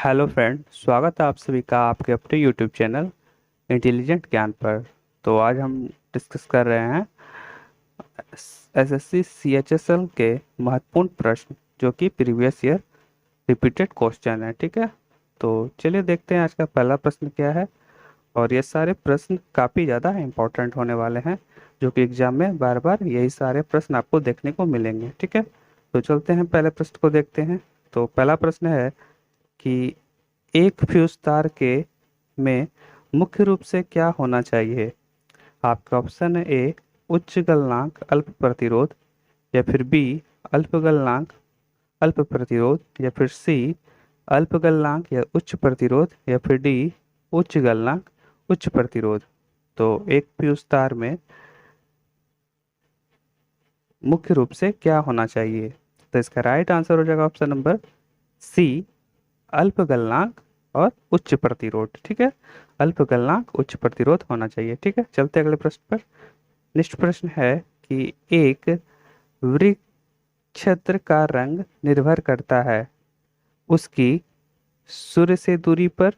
Hello friend, स्वागत है आप सभी का आपके अपने यूट्यूब चैनल इंटेलिजेंट ज्ञान पर। तो आज हम डिस्कस कर रहे हैं एसएससी सीएचएसएल के महत्वपूर्ण प्रश्न जो कि प्रीवियस ईयर रिपीटेड क्वेश्चन है। ठीक है, तो चलिए देखते हैं आज का पहला प्रश्न क्या है। और ये सारे प्रश्न काफ़ी ज़्यादा इंपॉर्टेंट होने वाले हैं जो कि एग्जाम में बार बार यही सारे प्रश्न आपको देखने को मिलेंगे। ठीक है, तो चलते हैं पहले प्रश्न को देखते हैं। तो पहला प्रश्न है कि एक फ्यूज तार के में मुख्य रूप से क्या होना चाहिए। आपका ऑप्शन है ए उच्च गलनांक अल्प प्रतिरोध, या फिर बी अल्प गलनांक अल्प प्रतिरोध, या फिर सी अल्प गलनांक या उच्च प्रतिरोध, या फिर डी उच्च गलनांक उच्च प्रतिरोध। तो एक फ्यूज तार में मुख्य रूप से क्या होना चाहिए। तो इसका राइट आंसर हो जाएगा ऑप्शन नंबर सी अल्प गलनांक और उच्च प्रतिरोध। ठीक है, अल्प गलनांक उच्च प्रतिरोध होना चाहिए। ठीक है, चलते अगले प्रश्न पर। नेक्स्ट प्रश्न है कि एक वृक्क क्षेत्र का रंग निर्भर करता है उसकी सूर्य से दूरी पर,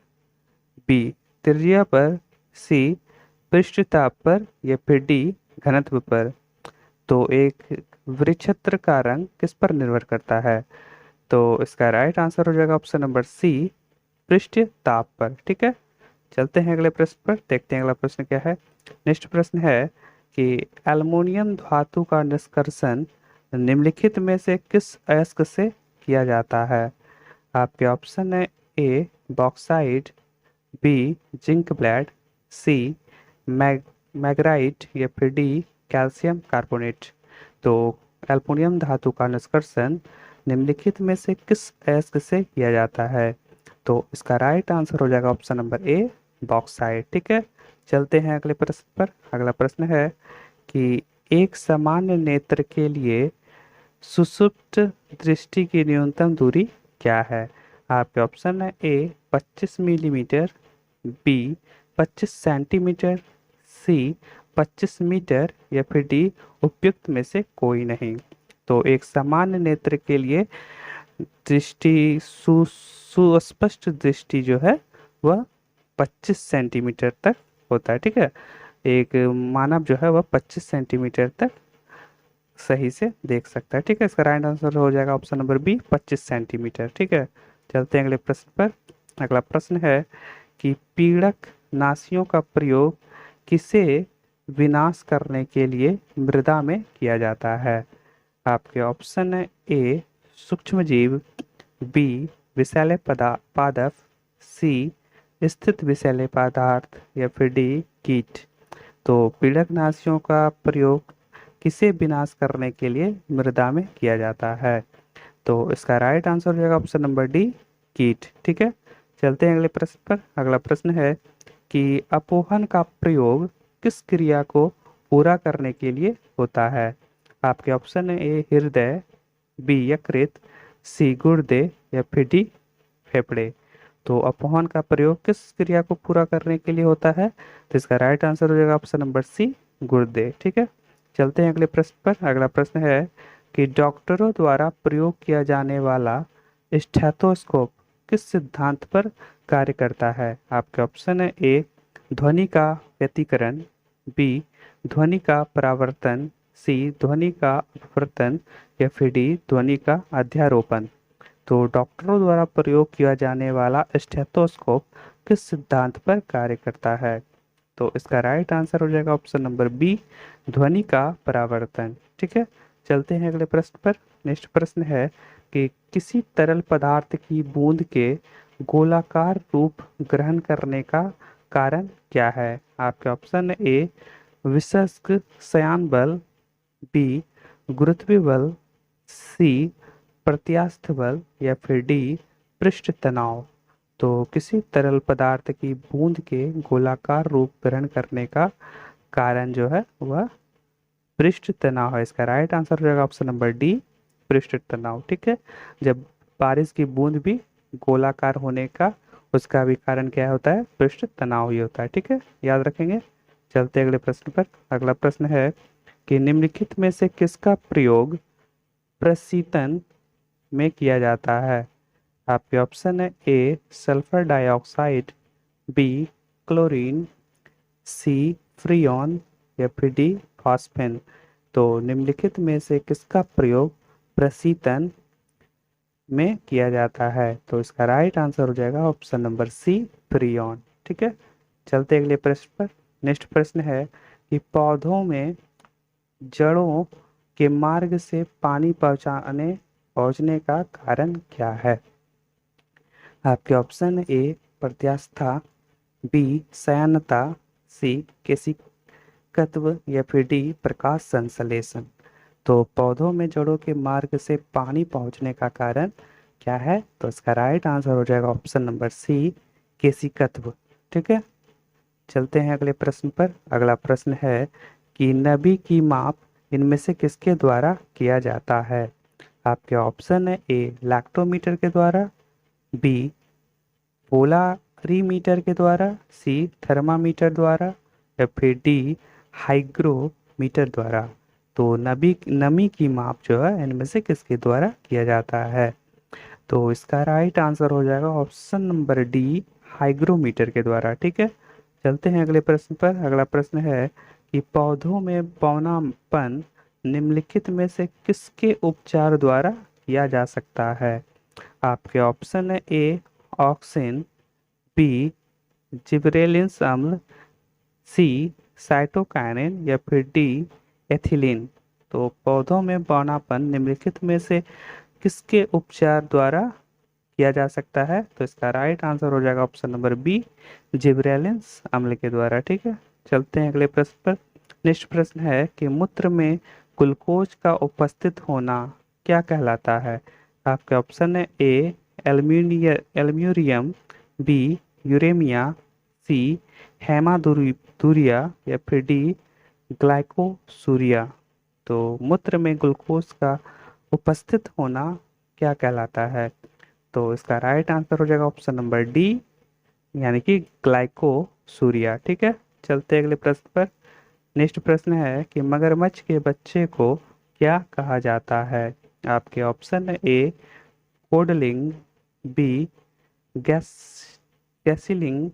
बी त्रिज्या पर, सी पृष्ठताप पर, या फिर डी घनत्व पर। तो एक वृक्क क्षेत्र का रंग किस पर निर्भर करता है। तो इसका राइट आंसर हो जाएगा ऑप्शन नंबर सी पृष्ठीय ताप पर। ठीक है, चलते हैं अगले प्रश्न पर, देखते हैं अगला प्रश्न क्या है। नेक्स्ट प्रश्न है कि एल्युमिनियम धातु का निष्कर्षण निम्नलिखित में से किस अयस्क से किया जाता है। आपके ऑप्शन है ए बॉक्साइट, बी जिंक ब्लेड, सी मैग मैग्राइट, या फिर डी कैल्शियम कार्बोनेट। तो एल्युमिनियम धातु का निष्कर्षण निम्नलिखित में से किस अयस्क से किया जाता है। तो इसका राइट आंसर हो जाएगा ऑप्शन नंबर ए बॉक्साइट। ठीक है, चलते हैं अगले प्रश्न पर। अगला प्रश्न है कि एक सामान्य नेत्र के लिए सुषुप्त दृष्टि की न्यूनतम दूरी क्या है। आपके ऑप्शन है ए 25 मिलीमीटर, बी 25 सेंटीमीटर, सी 25 मीटर, या फिर डी उपयुक्त में से कोई नहीं। तो एक सामान्य नेत्र के लिए दृष्टि सुस्पष्ट दृष्टि जो है वह 25 सेंटीमीटर तक होता है। ठीक है, एक मानव जो है वह 25 सेंटीमीटर तक सही से देख सकता है। ठीक है, इसका राइट आंसर हो जाएगा ऑप्शन नंबर बी 25 सेंटीमीटर। ठीक है, चलते हैं अगले प्रश्न पर। अगला प्रश्न है कि पीड़क नाशियों का प्रयोग किसे विनाश करने के लिए मृदा में किया जाता है। आपके ऑप्शन है ए सूक्ष्मजीव, बी विषैले पादप, सी स्थित विषैले पदार्थ, या फिर डी कीट। तो पीड़कनाशियों का प्रयोग किसे विनाश करने के लिए मृदा में किया जाता है। तो इसका राइट आंसर हो जाएगा ऑप्शन नंबर डी कीट। ठीक है, चलते हैं अगले प्रश्न पर। अगला प्रश्न है कि अपोहन का प्रयोग किस क्रिया को पूरा करने के लिए होता है। आपके ऑप्शन है ए हृदय, बी यकृत, सी गुर्दे, या फिर डी फेफड़े। तो अपवहन का प्रयोग किस क्रिया को पूरा करने के लिए होता है। तो इसका राइट आंसर हो जाएगा ऑप्शन नंबर सी गुर्दे। ठीक है, चलते हैं अगले प्रश्न पर। अगला प्रश्न है कि डॉक्टरों द्वारा प्रयोग किया जाने वाला स्टेथोस्कोप किस सिद्धांत पर कार्य करता है। आपके ऑप्शन है ए ध्वनि का व्यतिकरण, बी ध्वनि का परावर्तन, सी ध्वनि का अपवर्तन, या फिर डी ध्वनि का अध्यारोपण। तो डॉक्टरों द्वारा प्रयोग किया जाने वाला स्टेथोस्कोप किस सिद्धांत पर कार्य करता है। तो इसका राइट आंसर हो जाएगा ऑप्शन नंबर बी ध्वनि का परावर्तन। ठीक है, चलते हैं अगले प्रश्न पर। नेक्स्ट प्रश्न है कि किसी तरल पदार्थ की बूंद के गोलाकार रूप ग्रहण करने का कारण क्या है। आपके ऑप्शन ए विस्कस श्यान बल, बी गुरुत्वीय बल, सी प्रत्यास्थ बल, या फिर डी पृष्ठ तनाव। तो किसी तरल पदार्थ की बूंद के गोलाकार रूप ग्रहण करने का कारण जो है वह पृष्ठ तनाव है। इसका राइट आंसर हो जाएगा ऑप्शन नंबर डी पृष्ठ तनाव। ठीक है, जब बारिश की बूंद भी गोलाकार होने का उसका भी कारण क्या होता है, पृष्ठ तनाव ही होता है। ठीक है, याद रखेंगे। चलते अगले प्रश्न पर। अगला प्रश्न है कि निम्नलिखित में से किसका प्रयोग प्रशीतन में किया जाता है। आपके ऑप्शन है ए सल्फर डाइऑक्साइड, बी क्लोरीन, सी फ्रियोन या फिर डी फॉस्फेन। तो निम्नलिखित में से किसका प्रयोग प्रशीतन में किया जाता है? तो इसका राइट आंसर हो जाएगा ऑप्शन नंबर सी फ्रियोन। ठीक है, चलते अगले प्रश्न पर। नेक्स्ट प्रश्न है कि पौधों में जड़ों के मार्ग से पानी पहुंचने का कारण क्या है? आपके ऑप्शन ए प्रत्यास्थता, बी सयानता, सी केशिकत्व या फिर डी प्रकाश संश्लेषण। तो पौधों में जड़ों के मार्ग से पानी पहुंचने का कारण क्या है? तो इसका राइट आंसर हो जाएगा ऑप्शन नंबर सी केशिकत्व। ठीक है, चलते हैं अगले प्रश्न पर। अगला प्रश्न है कि नमी की माप इनमें से किसके द्वारा किया जाता है? आपके ऑप्शन है ए लैक्टोमीटर के द्वारा, बी पोलारीमीटर के द्वारा, सी थर्मामीटर द्वारा या फिर डी हाइग्रोमीटर द्वारा। तो नमी की माप जो है इनमें से किसके द्वारा किया जाता है? तो इसका राइट आंसर हो जाएगा ऑप्शन नंबर डी हाइग्रोमीटर के द्वारा। ठीक है, चलते हैं अगले प्रश्न पर। अगला प्रश्न है कि पौधों में पौनापन निम्नलिखित में से किसके उपचार द्वारा किया जा सकता है? आपके ऑप्शन है ए ऑक्सिन, बी जिबरेलिंस अम्ल, सी साइटोकाइनिन या फिर डी एथिलीन। तो पौधों में बौनापन निम्नलिखित में से किसके उपचार द्वारा किया जा सकता है? तो इसका राइट आंसर हो जाएगा ऑप्शन नंबर बी जिबरेलिंस अम्ल के द्वारा। ठीक है, चलते हैं अगले प्रश्न पर। नेक्स्ट प्रश्न है कि मूत्र में ग्लूकोज का उपस्थित होना क्या कहलाता है? आपके ऑप्शन है ए एल्यूमिनियम, बी यूरेमिया, सी हेमादूरिया या फिर डी ग्लाइकोसूरिया। तो मूत्र में ग्लूकोज का उपस्थित होना क्या कहलाता है? तो इसका राइट आंसर हो जाएगा ऑप्शन नंबर डी यानी कि ग्लाइकोसूरिया। ठीक है, चलते अगले प्रश्न पर। नेक्स्ट प्रश्न है कि मगरमच्छ के बच्चे को क्या कहा जाता है? आपके ऑप्शन है ए कोडलिंग, बी गैस गैसिलिंग,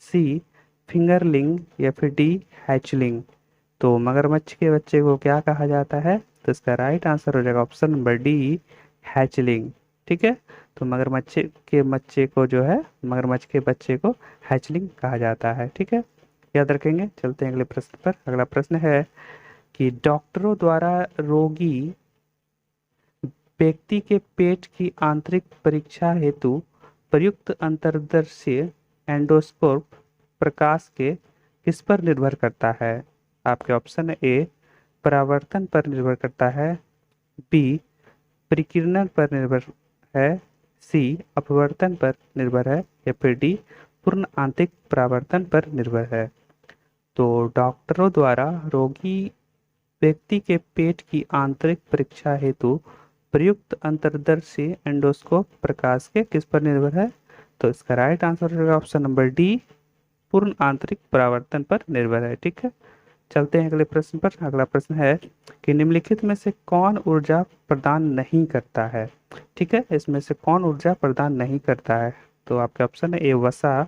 सी फिंगरलिंग या फिर डी हैचलिंग। तो मगरमच्छ के बच्चे को क्या कहा जाता है? तो इसका राइट आंसर हो जाएगा ऑप्शन नंबर डी हैचलिंग। ठीक है, तो मगरमच्छ के बच्चे को हैचलिंग कहा जाता है। ठीक है, याद रखेंगे। चलते हैं अगले प्रश्न पर। अगला प्रश्न है कि डॉक्टरों द्वारा रोगी व्यक्ति के पेट की आंतरिक परीक्षा हेतु प्रयुक्त अंतर्दर्शी एंडोस्कोप प्रकाश के किस पर निर्भर करता है? आपके ऑप्शन ए परावर्तन पर निर्भर करता है, बी परिकिरण पर निर्भर है, सी अपवर्तन पर निर्भर है या फिर डी पूर्ण आंतरिक परावर्तन पर निर्भर है। तो डॉक्टरों द्वारा रोगी व्यक्ति के पेट की आंतरिक परीक्षा हेतु प्रयुक्त अंतर्दर्शी एंडोस्कोप प्रकाश के किस पर निर्भर है? तो इसका राइट आंसर होगा ऑप्शन नंबर डी पूर्ण आंतरिक परावर्तन पर निर्भर है। ठीक है, चलते हैं अगले प्रश्न पर। अगला प्रश्न है कि निम्नलिखित में से कौन ऊर्जा प्रदान नहीं करता है? ठीक है, इसमें से कौन ऊर्जा प्रदान नहीं करता है? तो आपके ऑप्शन है ए वसा,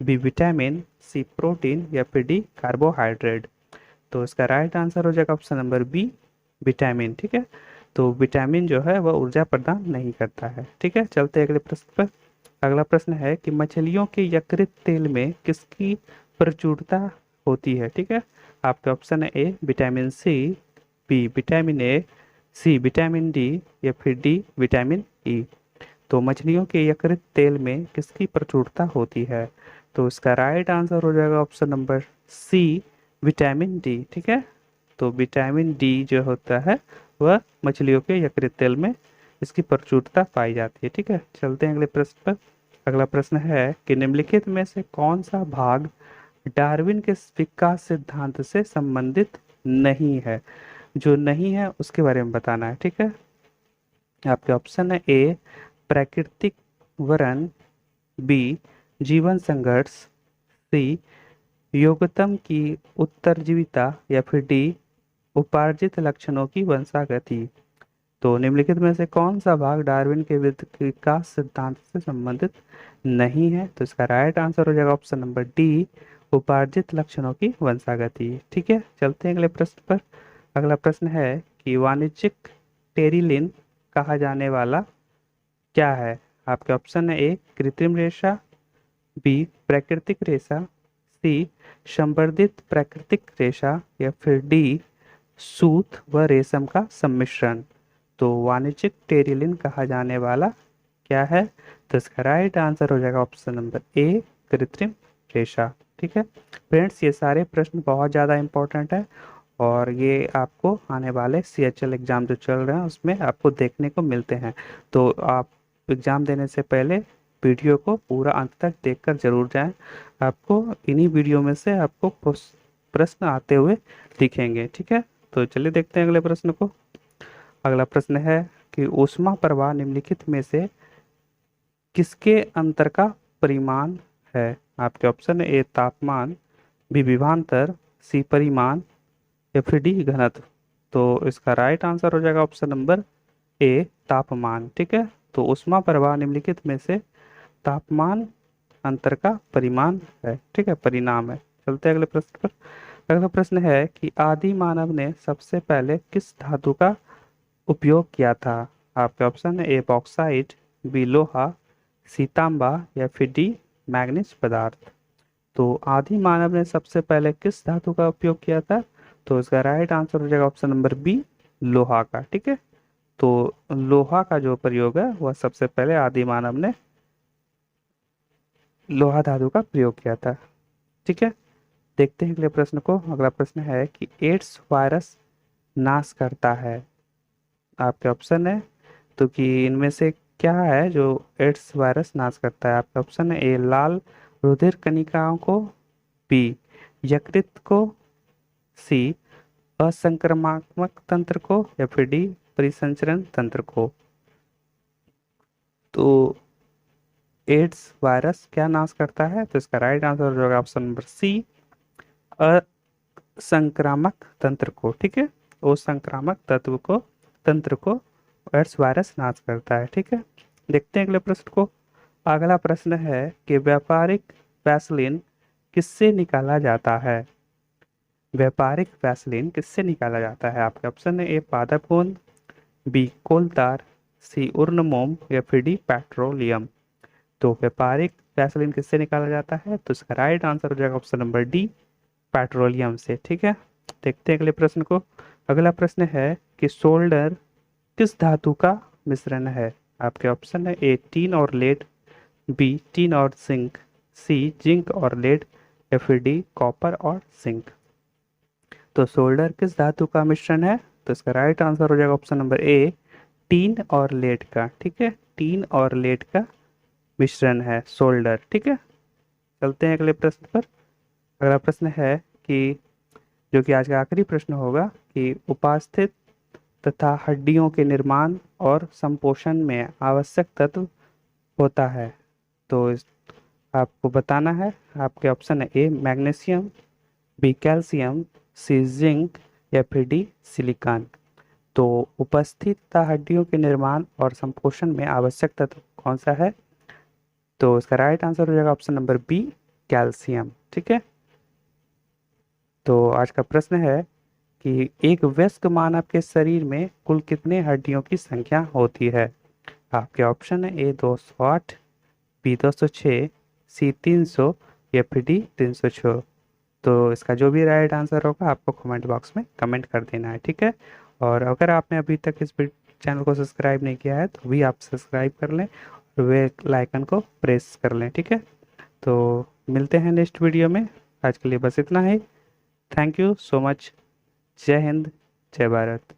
बी विटामिन, सी प्रोटीन या फिर डी कार्बोहाइड्रेट। तो इसका राइट आंसर हो जाएगा ऑप्शन नंबर बी विटामिन। ठीक है, तो विटामिन जो है वह ऊर्जा प्रदान नहीं करता है। ठीक है, चलते हैं अगले प्रश्न पर। अगला प्रश्न है कि मछलियों के यकृत तेल में किसकी प्रचुरता होती है? ठीक है, आपके ऑप्शन है A vitamin C, B vitamin A, C vitamin D या फिर डी विटामिन ई। तो मछलियों के यकृत तेल में किसकी प्रचुरता होती है? तो इसका राइट आंसर हो जाएगा option number C vitamin D. ठीक है, तो विटामिन डी जो होता है वह मछलियों के यकृत तेल में इसकी प्रचुरता पाई जाती है। ठीक है, चलते हैं अगले प्रश्न पर। अगला प्रश्न है कि निम्नलिखित में से कौन सा भाग डार्विन के विकास सिद्धांत से संबंधित नहीं है? जो नहीं है उसके बारे में बताना है। ठीक है, आपके ऑप्शन है ए प्राकृतिक वरण, बी जीवन संघर्ष, सी योगतम की उत्तरजीविता या फिर डी उपार्जित लक्षणों की वंशागति। तो निम्नलिखित में से कौन सा भाग डार्विन के विकास सिद्धांत से संबंधित नहीं है? तो इसका राइट आंसर हो जाएगा ऑप्शन नंबर डी, उपार्जित लक्षणों की वंशागति। ठीक है, चलते हैं अगले प्रश्न पर। अगला प्रश्न है कि वाणिज्यिक टेरिलिन कहा जाने वाला क्या है? आपके ऑप्शन है: ए कृत्रिम रेशा, बी प्राकृतिक रेशा, सी संवर्धित प्राकृतिक रेशा, या फिर डी सूत व रेशम का सम्मिश्रण। तो वाणिज्यिक टेरिलिन कहा जाने वाला क्या है? तो इसका राइट आंसर हो जाएगा ऑप्शन नंबर ए, कृत्रिम रेशा। ठीक है फ्रेंड्स, ये सारे प्रश्न बहुत ज़्यादा इंपॉर्टेंट है और ये आपको आने वाले CHL एग्ज़ाम जो चल रहे हैं उसमें आपको देखने को मिलते हैं। तो आप एग्ज़ाम देने से पहले वीडियो को पूरा अंत तक देखकर जरूर जाएं। आपको इन्हीं वीडियो में से आपको प्रश्न आते हुए दिखेंगे। ठीक है, तो चलिए देखते हैं अगले प्रश्न को। अगला प्रश्न है कि ऊष्मा प्रवाह निम्नलिखित में से किसके अंतर का परिमाण है? आपके ऑप्शन है: ए तापमान, बी विभवांतर, सी परिमाण, या फिर डी घनत्व। तो इसका राइट आंसर हो जाएगा ऑप्शन नंबर ए, तापमान। ठीक है, तो ऊष्मा प्रवाह निम्नलिखित में से तापमान अंतर का परिमाण है। ठीक है, परिणाम है। चलते हैं अगले प्रश्न पर। अगला प्रश्न है कि आदि मानव ने सबसे पहले किस धातु का उपयोग किया था? आपके ऑप्शन है: ए बॉक्साइट, बी लोहा, सी तांबा, या फिर डी मैग्नीज पदार्थ। तो आदि मानव ने सबसे पहले किस धातु का उपयोग किया था? तो इसका राइट आंसर हो जाएगा ऑप्शन नंबर बी, लोहा का। ठीक है, तो लोहा का जो प्रयोग है वह सबसे पहले आदि मानव ने लोहा धातु का प्रयोग किया था। ठीक है, देखते हैं अगले प्रश्न को। अगला प्रश्न है कि एड्स वायरस नाश करता है। आपके ऑप्शन है तो कि इनमें से क्या है जो एड्स वायरस नाश करता है? आपका ऑप्शन है: ए लाल रुधिर कणिकाओं को, बी यकृत को, सी असंक्रामक तंत्र को, या फिर डी परिसंचरण तंत्र को। तो एड्स वायरस क्या नाश करता है? तो इसका राइट आंसर हो जाएगा ऑप्शन नंबर सी, असंक्रामक तंत्र को। ठीक है, वो संक्रामक तंत्र को एड्स वायरस नाश करता है। ठीक है, देखते हैं अगले प्रश्न को। अगला प्रश्न है कि व्यापारिक वैसलीन किससे निकाला जाता है? व्यापारिक वैसलीन किससे निकाला जाता है? आपके ऑप्शन है: ए पादप गोंद, बी कोलतार, सी उर्न मोम, या फिर डी पेट्रोलियम। तो व्यापारिक वैसलीन किससे निकाला जाता है? तो इसका राइट आंसर हो जाएगा ऑप्शन नंबर डी, पेट्रोलियम से। ठीक है, देखते हैं अगले प्रश्न को। अगला प्रश्न है कि सोल्डर किस धातु का मिश्रण है? आपके ऑप्शन है: ए टीन और लेड, बी टीन और जिंक, सी जिंक और लेड, या फिर डी कॉपर और जिंक। तो सोल्डर किस धातु का मिश्रण है? तो इसका राइट आंसर हो जाएगा ऑप्शन नंबर ए, टीन और लेड का। ठीक है, टीन और लेड का मिश्रण है सोल्डर। ठीक है, चलते हैं अगले प्रश्न पर। अगला प्रश्न है कि जो कि आज का आखिरी प्रश्न होगा कि उपास्थित तथा हड्डियों के निर्माण और संपोषण में आवश्यक तत्व होता है। तो आपको बताना है। आपके ऑप्शन है: ए मैग्नीशियम, बी कैल्शियम, सी जिंक, या फिर डी सिलिकॉन। तो उपस्थित हड्डियों के निर्माण और संपोषण में आवश्यक तत्व कौन सा है? तो इसका राइट आंसर हो जाएगा ऑप्शन नंबर बी, कैल्शियम। ठीक है, तो आज का प्रश्न है कि एक वयस्क मानव के शरीर में कुल कितने हड्डियों की संख्या होती है? आपके ऑप्शन है: ए 208, बी 206, सी 300, या फिर डी 306। तो इसका जो भी राइट आंसर होगा आपको कमेंट बॉक्स में कमेंट कर देना है। ठीक है, और अगर आपने अभी तक इस चैनल को सब्सक्राइब नहीं किया है तो भी आप सब्सक्राइब कर लें और वे लाइकन को प्रेस कर लें। ठीक है, तो मिलते हैं नेक्स्ट वीडियो में। आज के लिए बस इतना ही। Thank you so much. जय हिंद, जय भारत।